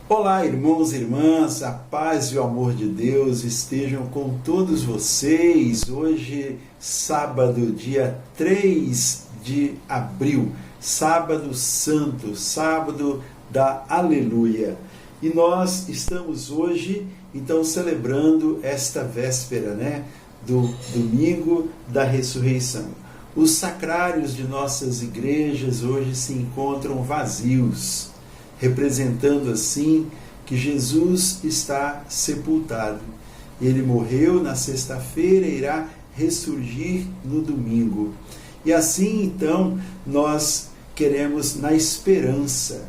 Olá, irmãos e irmãs, a paz e o amor de Deus estejam com todos vocês. Hoje, sábado, dia 3 de abril, sábado santo, sábado da aleluia. E nós estamos hoje, então, celebrando esta véspera, do domingo da ressurreição. Os sacrários de nossas igrejas hoje se encontram vazios, representando assim que Jesus está sepultado. Ele morreu na sexta-feira e irá ressurgir no domingo. E assim, então, nós queremos, na esperança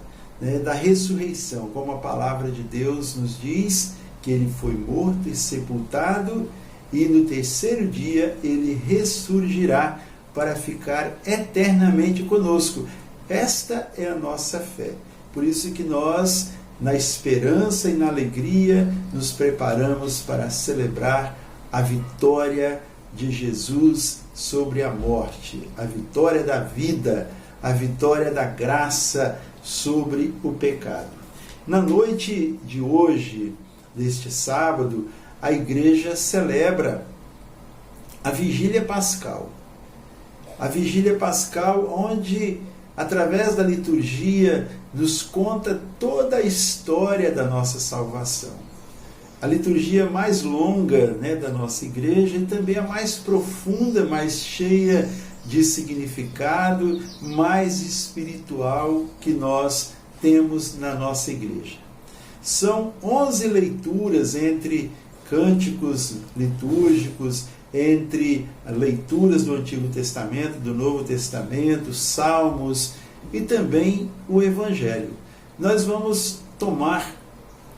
da ressurreição, como a palavra de Deus nos diz, que ele foi morto e sepultado, e no terceiro dia ele ressurgirá para ficar eternamente conosco. Esta é a nossa fé. Por isso que nós, na esperança e na alegria, nos preparamos para celebrar a vitória de Jesus sobre a morte, a vitória da vida, a vitória da graça sobre o pecado. Na noite de hoje, deste sábado, a igreja celebra a Vigília Pascal. A Vigília Pascal, onde, através da liturgia, nos conta toda a história da nossa salvação. A liturgia mais longa da nossa igreja e também a mais profunda, mais cheia de significado, mais espiritual que nós temos na nossa igreja. São 11 leituras entre cânticos litúrgicos, entre leituras do Antigo Testamento, do Novo Testamento, salmos e também o Evangelho. Nós vamos tomar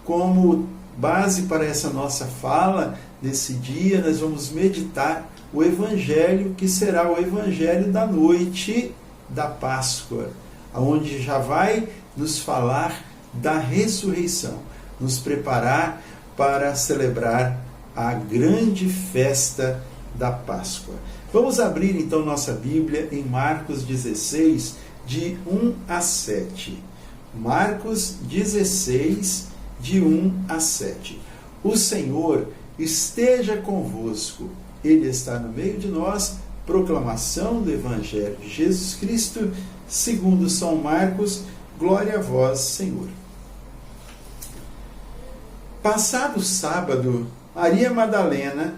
como base para essa nossa fala desse dia, nós vamos meditar o Evangelho, que será o Evangelho da noite da Páscoa, onde já vai nos falar da ressurreição, nos preparar para celebrar a grande festa da Páscoa. Vamos abrir então nossa Bíblia em Marcos 16, de 1 a 7. Marcos 16, de 1 a 7. O Senhor esteja convosco, Ele está no meio de nós. Proclamação do Evangelho de Jesus Cristo, segundo São Marcos. Glória a vós, Senhor. Passado o sábado, Maria Madalena,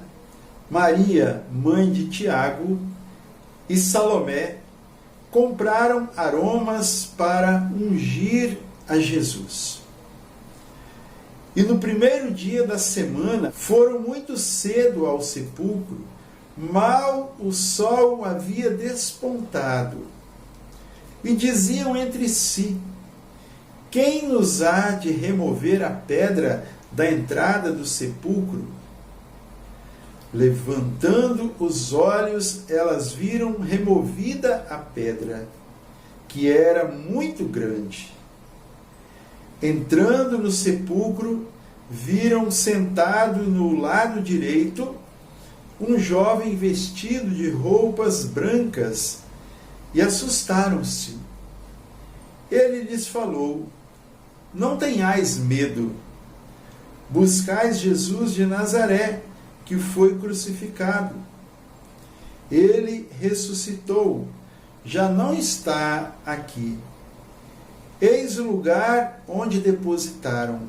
Maria, mãe de Tiago, e Salomé compraram aromas para ungir a Jesus. E no primeiro dia da semana foram muito cedo ao sepulcro, mal o sol havia despontado, e diziam entre si: quem nos há de remover a pedra da entrada do sepulcro? Levantando os olhos, elas viram removida a pedra, que era muito grande. Entrando no sepulcro, viram sentado no lado direito um jovem vestido de roupas brancas e assustaram-se. Ele lhes falou: não tenhais medo. Buscais Jesus de Nazaré, que foi crucificado. Ele ressuscitou, já não está aqui. Eis o lugar onde depositaram.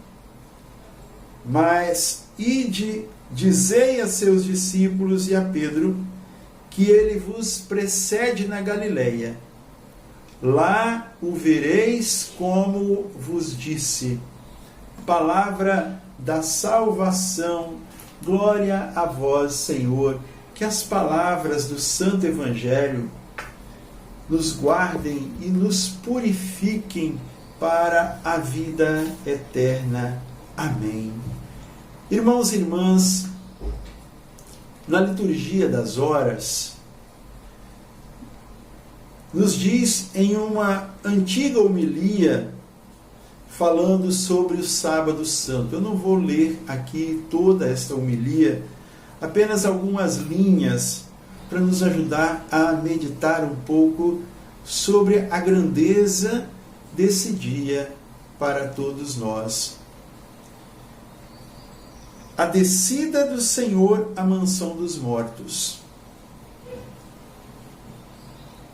Mas ide, dizei a seus discípulos e a Pedro, que ele vos precede na Galileia. Lá o vereis como vos disse. Palavra da salvação. Glória a vós, Senhor. Que as palavras do Santo Evangelho nos guardem e nos purifiquem para a vida eterna. Amém. Irmãos e irmãs, na liturgia das horas, nos diz em uma antiga homilia falando sobre o Sábado Santo. Eu não vou ler aqui toda esta homilia, apenas algumas linhas para nos ajudar a meditar um pouco sobre a grandeza desse dia para todos nós A descida do Senhor à mansão dos mortos.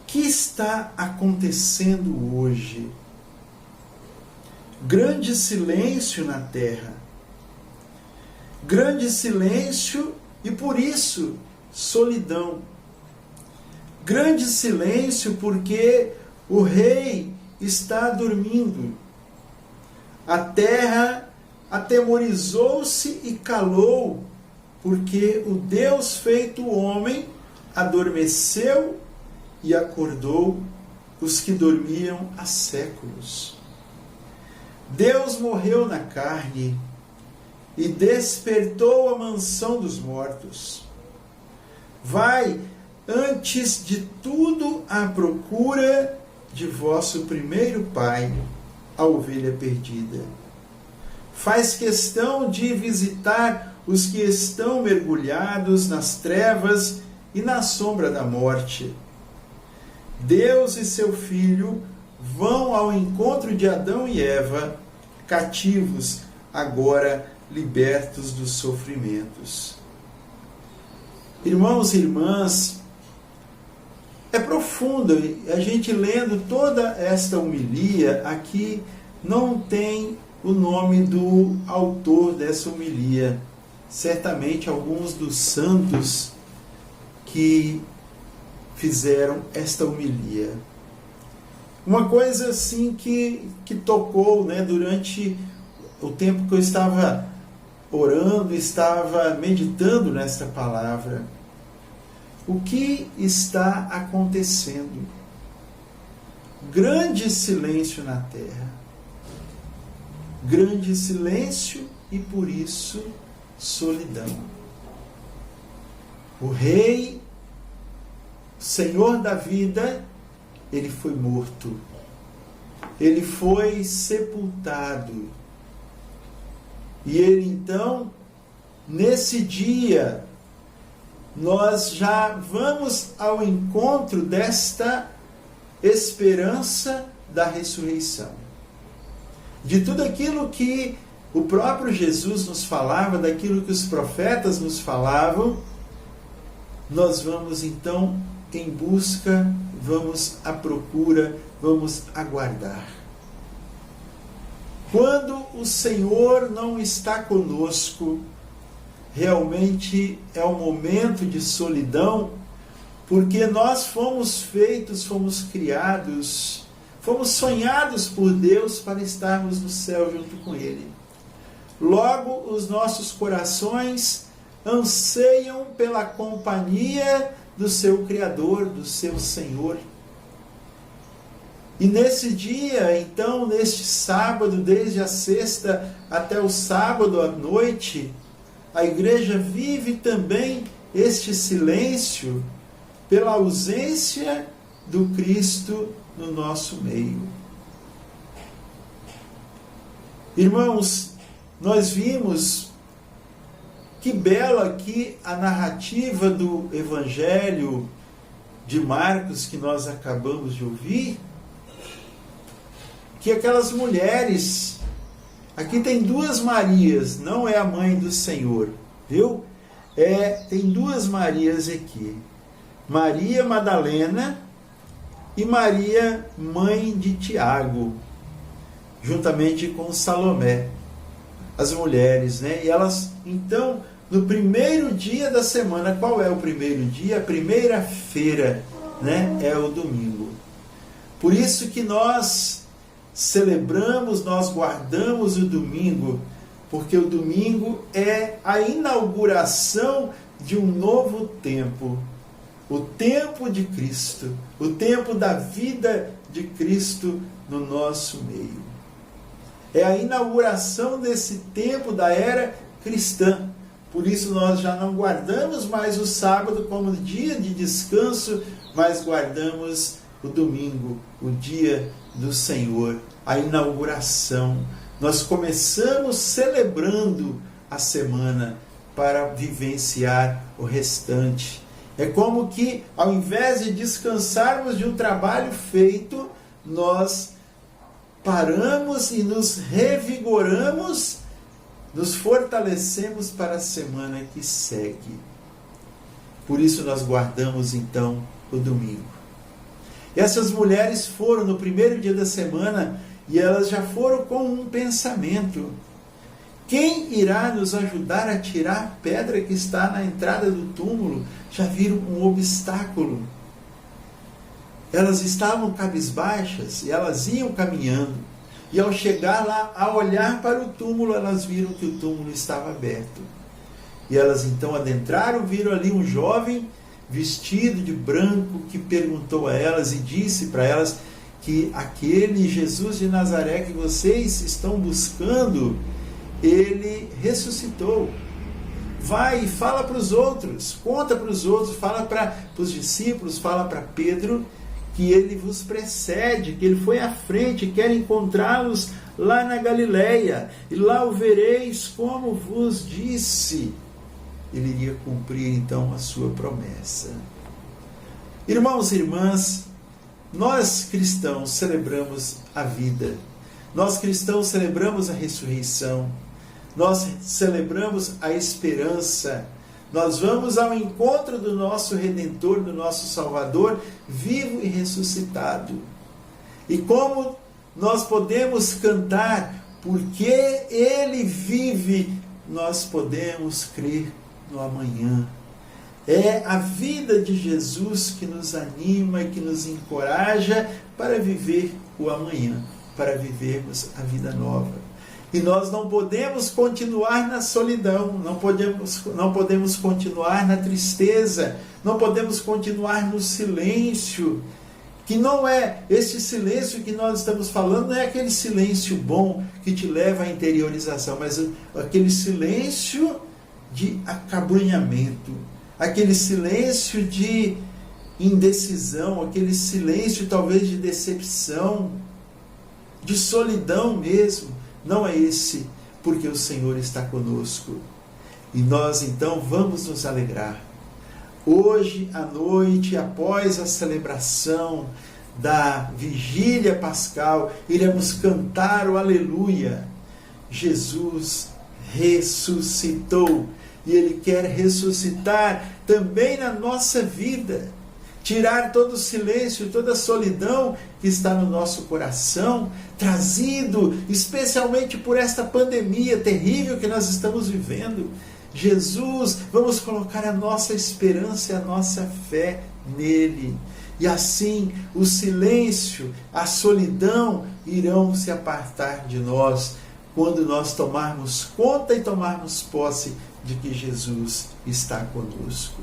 O que está acontecendo hoje? Grande silêncio na terra. Grande silêncio e por isso solidão. Grande silêncio porque o rei está dormindo. A terra atemorizou-se e calou, porque o Deus feito homem adormeceu e acordou os que dormiam há séculos. Deus morreu na carne e despertou a mansão dos mortos. Vai, antes de tudo, à procura de vosso primeiro pai, a ovelha perdida. Faz questão de visitar os que estão mergulhados nas trevas e na sombra da morte. Deus e seu Filho vão ao encontro de Adão e Eva, cativos, agora libertos dos sofrimentos. Irmãos e irmãs, é profundo, a gente lendo toda esta homilia, aqui não tem o nome do autor dessa homilia. Certamente alguns dos santos que fizeram esta homilia. Uma coisa assim que tocou, né, durante o tempo que eu estava orando, estava meditando nesta palavra. O que está acontecendo? Grande silêncio na terra. Grande silêncio e por isso solidão. O rei, Senhor da vida, ele foi morto. Ele foi sepultado. E ele então, nesse dia, nós já vamos ao encontro desta esperança da ressurreição. De tudo aquilo que o próprio Jesus nos falava, daquilo que os profetas nos falavam, nós vamos então em busca, vamos à procura, vamos aguardar. Quando o Senhor não está conosco, realmente é um momento de solidão, porque nós fomos feitos, fomos criados, fomos sonhados por Deus para estarmos no céu junto com Ele. Logo, os nossos corações anseiam pela companhia do seu Criador, do seu Senhor. E nesse dia, então, neste sábado, desde a sexta até o sábado à noite, a igreja vive também este silêncio pela ausência do Cristo no nosso meio. Irmãos, nós vimos que bela aqui a narrativa do Evangelho de Marcos que nós acabamos de ouvir, que aquelas mulheres, aqui tem duas Marias, não é a mãe do Senhor, viu? Tem duas Marias aqui, Maria Madalena e Maria, mãe de Tiago, juntamente com Salomé, as mulheres, né? E elas, então, no primeiro dia da semana, qual é o primeiro dia? A primeira-feira, né? É o domingo. Por isso que nós celebramos, nós guardamos o domingo, porque o domingo é a inauguração de um novo tempo, o tempo de Cristo, o tempo da vida de Cristo no nosso meio. É a inauguração desse tempo da era cristã. Por isso nós já não guardamos mais o sábado como dia de descanso, mas guardamos o domingo, o dia do Senhor, a inauguração. Nós começamos celebrando a semana para vivenciar o restante. É como que, ao invés de descansarmos de um trabalho feito, nós paramos e nos revigoramos nos fortalecemos para a semana que segue. Por isso nós guardamos então o domingo. E essas mulheres foram no primeiro dia da semana e elas já foram com um pensamento: quem irá nos ajudar a tirar a pedra que está na entrada do túmulo? Já viram um obstáculo. Elas estavam cabisbaixas e elas iam caminhando. E ao chegar lá, ao olhar para o túmulo, elas viram que o túmulo estava aberto. E elas então adentraram, viram ali um jovem vestido de branco que perguntou a elas e disse para elas que aquele Jesus de Nazaré que vocês estão buscando, ele ressuscitou. Vai e fala para os outros, conta para os outros, fala para os discípulos, fala para Pedro que ele vos precede, que ele foi à frente, quer encontrá-los lá na Galileia, e lá o vereis como vos disse. Ele iria cumprir então a sua promessa. Irmãos e irmãs, nós cristãos celebramos a vida, nós cristãos celebramos a ressurreição, nós celebramos a esperança, nós vamos ao encontro do nosso Redentor, do nosso Salvador, vivo e ressuscitado. E como nós podemos cantar, porque Ele vive, nós podemos crer no amanhã. É a vida de Jesus que nos anima e que nos encoraja para viver o amanhã, para vivermos a vida nova. E nós não podemos continuar na solidão, não podemos continuar na tristeza, não podemos continuar no silêncio, que não é esse silêncio que nós estamos falando, não é aquele silêncio bom que te leva à interiorização, mas aquele silêncio de acabrunhamento, aquele silêncio de indecisão, aquele silêncio talvez de decepção, de solidão mesmo. Não é esse, porque o Senhor está conosco. E nós então vamos nos alegrar. Hoje à noite, após a celebração da vigília pascal, iremos cantar o aleluia. Jesus ressuscitou. E Ele quer ressuscitar também na nossa vida. Tirar todo o silêncio, toda a solidão que está no nosso coração, trazido especialmente por esta pandemia terrível que nós estamos vivendo. Jesus, vamos colocar a nossa esperança e a nossa fé nele. E assim o silêncio, a solidão irão se apartar de nós quando nós tomarmos conta e tomarmos posse de que Jesus está conosco.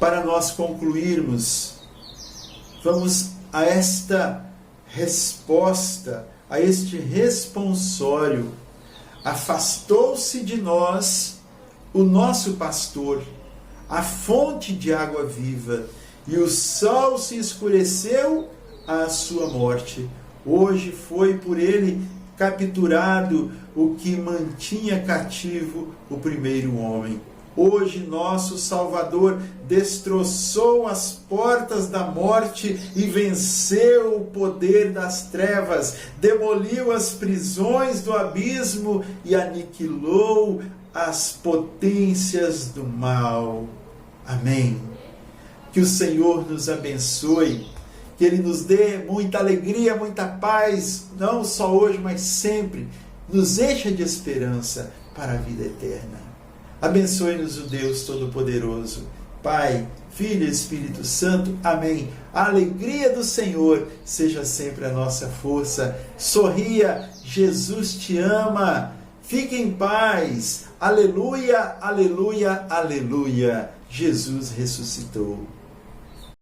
Para nós concluirmos, vamos a esta resposta, a este responsório. Afastou-se de nós o nosso pastor, a fonte de água viva, e o sol se escureceu à sua morte. Hoje foi por ele capturado o que mantinha cativo o primeiro homem. Hoje nosso Salvador destroçou as portas da morte e venceu o poder das trevas, demoliu as prisões do abismo e aniquilou as potências do mal. Amém. Que o Senhor nos abençoe, que Ele nos dê muita alegria, muita paz, não só hoje, mas sempre. Nos encha de esperança para a vida eterna. Abençoe-nos o Deus Todo-Poderoso, Pai, Filho e Espírito Santo. Amém. A alegria do Senhor seja sempre a nossa força. Sorria, Jesus te ama. Fique em paz. Aleluia, aleluia, aleluia. Jesus ressuscitou.